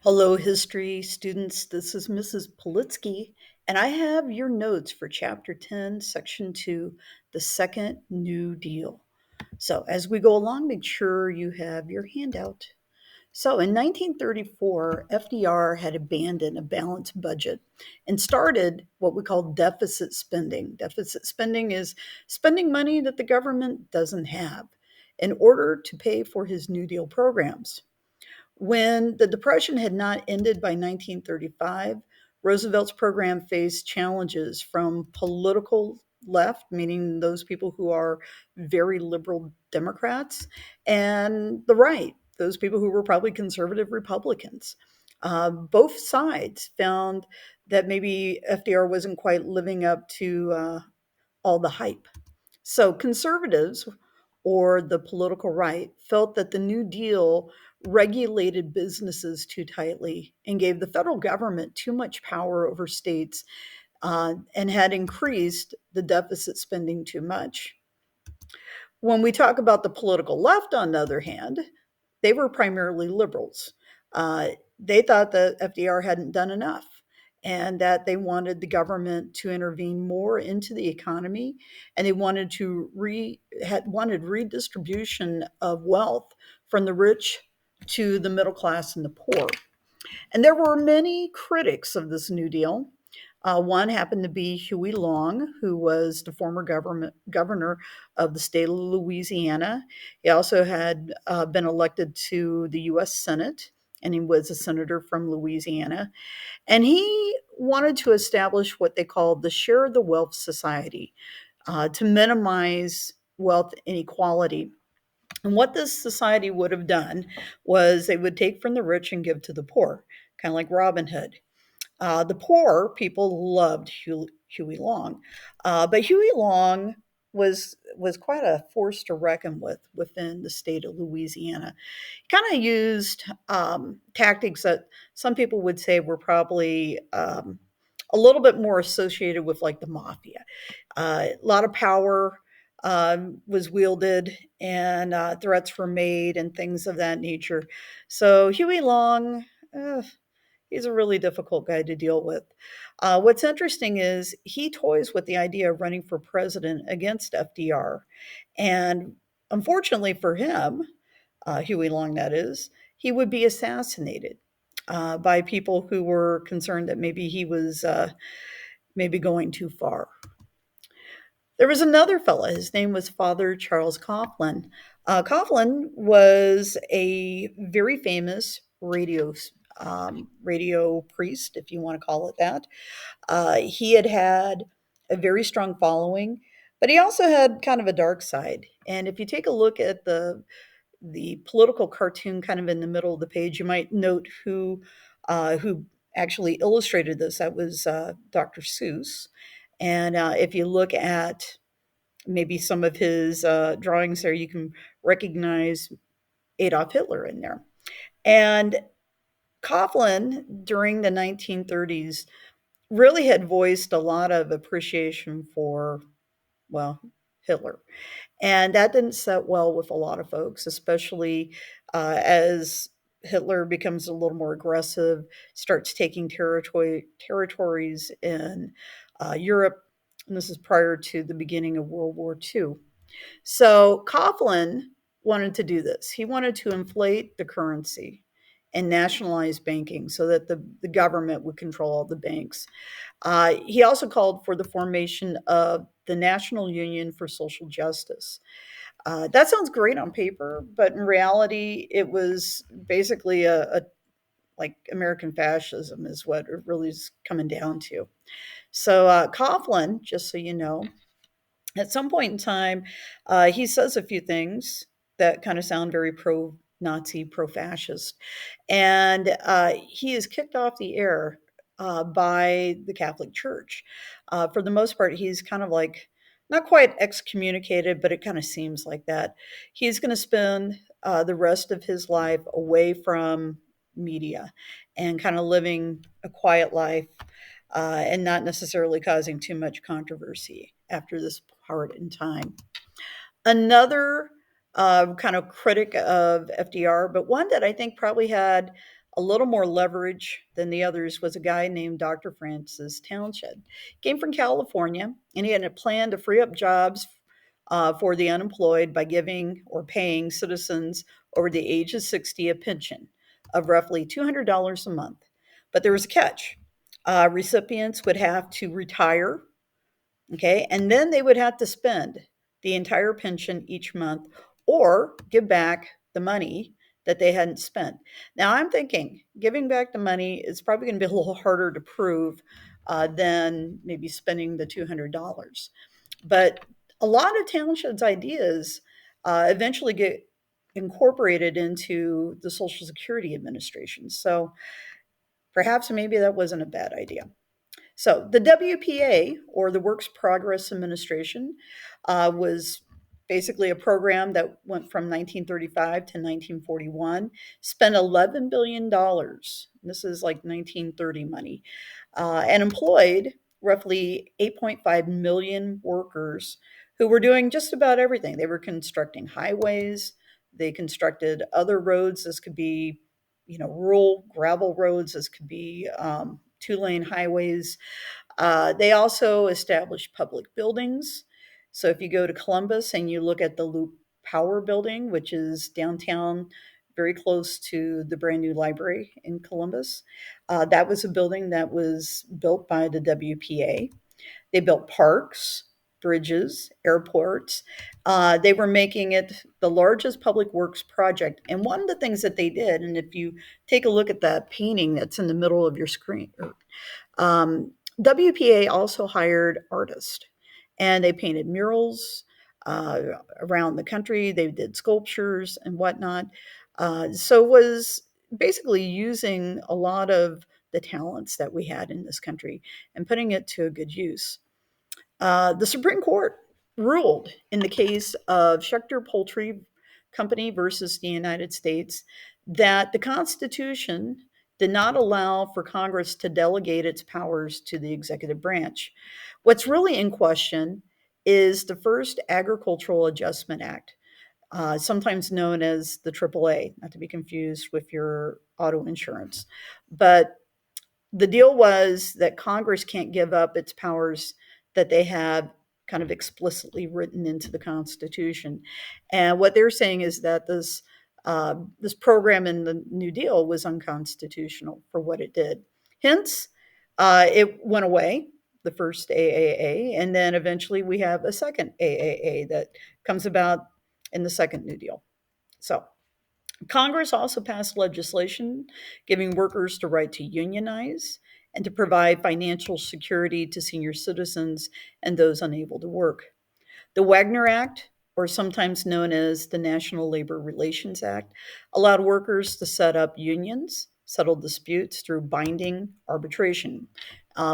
Hello, history students. This is Mrs. Politsky, and I have your notes for Chapter 10, Section 2, The Second New Deal. So, as we go along, make sure you have your handout. So, in 1934, FDR had abandoned a balanced budget and started what we call deficit spending. Deficit spending is spending money that the government doesn't have in order to pay for his New Deal programs. When the Depression had not ended by 1935, Roosevelt's program faced challenges from political left, meaning those people who are very liberal Democrats, and the right, those people who were probably conservative Republicans. Both sides found that maybe FDR wasn't quite living up to all the hype. So conservatives or the political right felt that the New Deal regulated businesses too tightly and gave the federal government too much power over states and had increased the deficit spending too much. When we talk about the political left, on the other hand, they were primarily liberals. They thought that FDR hadn't done enough and that they wanted the government to intervene more into the economy, and they wanted to wanted redistribution of wealth from the rich to the middle class and the poor. And there were many critics of this New Deal. One happened to be Huey Long, who was the former governor of the state of Louisiana. He also had been elected to the U.S. Senate, and he was a senator from Louisiana. And he wanted to establish what they called the Share the Wealth Society to minimize wealth inequality. And what this society would have done was they would take from the rich and give to the poor, kind of like Robin Hood. The poor people loved Huey Long, but Huey Long was quite a force to reckon with within the state of Louisiana. He kind of used tactics that some people would say were probably a little bit more associated with like the mafia. A lot of power was wielded and threats were made and things of that nature. So Huey Long. He's a really difficult guy to deal with. What's interesting is he toys with the idea of running for president against FDR. And unfortunately for him, Huey Long, that is, he would be assassinated by people who were concerned that maybe he was maybe going too far. There was another fella. His name was Father Charles Coughlin. Coughlin was a very famous radio priest, if you want to call it that. He had had a very strong following, but he also had kind of a dark side. And if you take a look at the political cartoon kind of in the middle of the page, you might note who actually illustrated this. That was Dr. Seuss. And if you look at maybe some of his drawings there, you can recognize Adolf Hitler in there. And Coughlin, during the 1930s, really had voiced a lot of appreciation for, well, Hitler. And that didn't set well with a lot of folks, especially as Hitler becomes a little more aggressive, starts taking territories in Europe. And this is prior to the beginning of World War II. So Coughlin wanted to do this. He wanted to inflate the currency and nationalize banking so that the government would control all the banks. He also called for the formation of the National Union for Social Justice. That sounds great on paper, but in reality, it was basically a like American fascism is what it really is coming down to. So Coughlin, just so you know, at some point in time, he says a few things that kind of sound very pro Nazi, pro fascist. And he is kicked off the air by the Catholic Church. For the most part, he's kind of like not quite excommunicated, but it kind of seems like that. He's going to spend the rest of his life away from media and kind of living a quiet life and not necessarily causing too much controversy after this part in time. Another kind of critic of FDR, but one that I think probably had a little more leverage than the others was a guy named Dr. Francis Townshend. Came from California, and he had a plan to free up jobs for the unemployed by giving or paying citizens over the age of 60 a pension of roughly $200 a month. But there was a catch. Recipients would have to retire, okay, and then they would have to spend the entire pension each month or give back the money that they hadn't spent. Now, I'm thinking giving back the money is probably going to be a little harder to prove than maybe spending the $200. But a lot of Townshend's ideas eventually get incorporated into the Social Security Administration. So perhaps maybe that wasn't a bad idea. So the WPA, or the Works Progress Administration, was basically a program that went from 1935 to 1941, spent $11 billion dollars. This is like 1930 money, and employed roughly 8.5 million workers who were doing just about everything. They were constructing highways, they constructed other roads. This could be, rural gravel roads, this could be two-lane highways. They also established public buildings. So if you go to Columbus and you look at the Loop Power Building, which is downtown, very close to the brand new library in Columbus, that was a building that was built by the WPA. They built parks, bridges, airports. They were making it the largest public works project. And one of the things that they did, and if you take a look at that painting that's in the middle of your screen, WPA also hired artists, and they painted murals uh, around the country. They did sculptures and whatnot. So it was basically using a lot of the talents that we had in this country and putting it to a good use. The Supreme Court ruled in the case of Schechter Poultry Company versus the United States that the Constitution did not allow for Congress to delegate its powers to the executive branch. What's really in question is the first Agricultural Adjustment Act, sometimes known as the AAA, not to be confused with your auto insurance. But the deal was that Congress can't give up its powers that they have kind of explicitly written into the Constitution. And what they're saying is that this program in the New Deal was unconstitutional for what it did. Hence, it went away, the first AAA, and then eventually we have a second AAA that comes about in the second New Deal. So Congress also passed legislation giving workers the right to unionize and to provide financial security to senior citizens and those unable to work. The Wagner Act, or sometimes known as the National Labor Relations Act, allowed workers to set up unions, settle disputes through binding arbitration.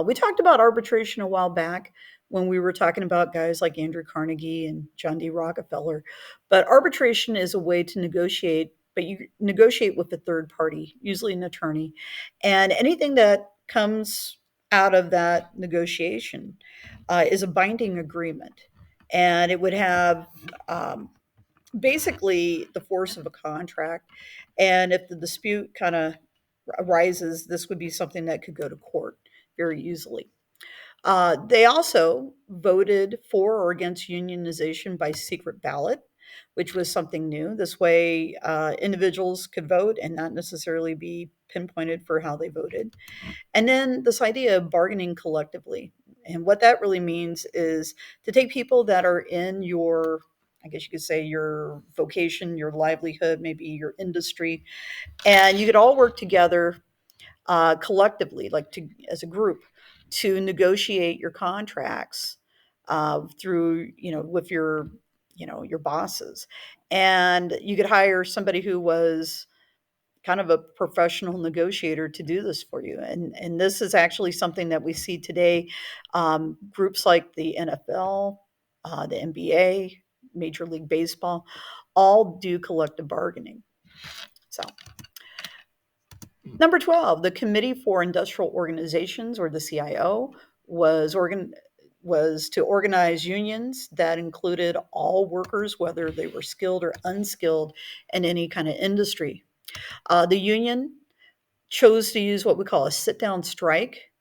We talked about arbitration a while back when we were talking about guys like Andrew Carnegie and John D. Rockefeller. But arbitration is a way to negotiate, but you negotiate with a third party, usually an attorney, and anything that comes out of that negotiation is a binding agreement, and it would have basically the force of a contract. And if the dispute kind of arises, this would be something that could go to court very easily. They also voted for or against unionization by secret ballot, which was something new. This way, individuals could vote and not necessarily be pinpointed for how they voted. And then this idea of bargaining collectively. And what that really means is to take people that are in your, I guess you could say, your vocation, your livelihood, maybe your industry, and you could all work together collectively, like as a group, to negotiate your contracts through, with your bosses. And you could hire somebody who was kind of a professional negotiator to do this for you. And this is actually something that we see today. Groups like the NFL, the NBA, Major League Baseball, all do collective bargaining. So, number 12, the Committee for Industrial Organizations, or the CIO, was to organize unions that included all workers, whether they were skilled or unskilled in any kind of industry. The union chose to use what we call a sit down strike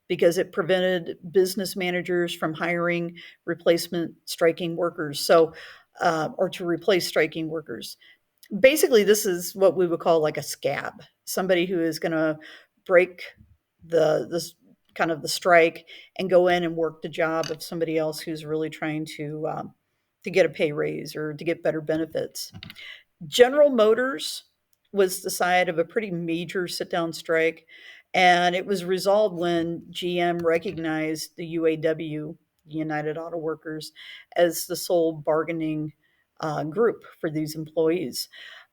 because it prevented business managers from hiring replacement striking workers. Or to replace striking workers. Basically, this is what we would call like a scab, somebody who is going to break this kind of the strike and go in and work the job of somebody else who's really trying to get a pay raise or to get better benefits. General Motors was the side of a pretty major sit down strike, and it was resolved when GM recognized the UAW, United Auto Workers, as the sole bargaining group for these employees.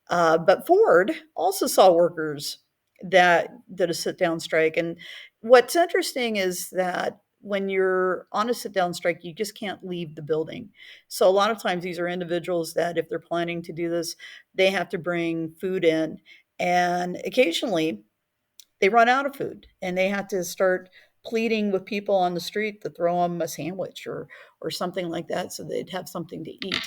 But Ford also saw workers that did a sit down strike. And what's interesting is that when you're on a sit down strike, you just can't leave the building. So a lot of times these are individuals that, if they're planning to do this, they have to bring food in. And occasionally they run out of food and they have to start pleading with people on the street to throw them a sandwich or something like that so they'd have something to eat.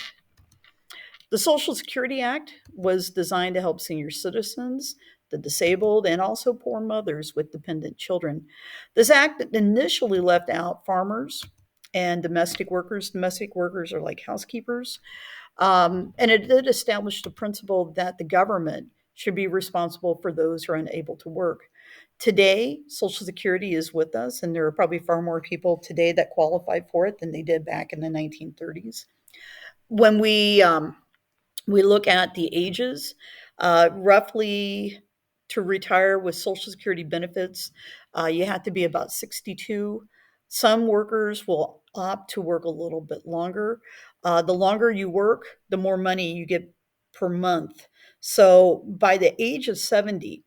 The Social Security Act was designed to help senior citizens, the disabled, and also poor mothers with dependent children. This act initially left out farmers and domestic workers. Domestic workers are like housekeepers. And it did establish the principle that the government should be responsible for those who are unable to work. Today, Social Security is with us, and there are probably far more people today that qualify for it than they did back in the 1930s. When we look at the ages, roughly to retire with Social Security benefits, you have to be about 62. Some workers will opt to work a little bit longer. The longer you work, the more money you get per month. So by the age of 70,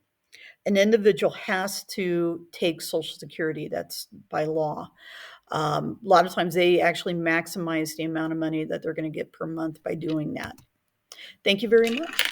an individual has to take Social Security. That's by law. A lot of times they actually maximize the amount of money that they're going to get per month by doing that. Thank you very much.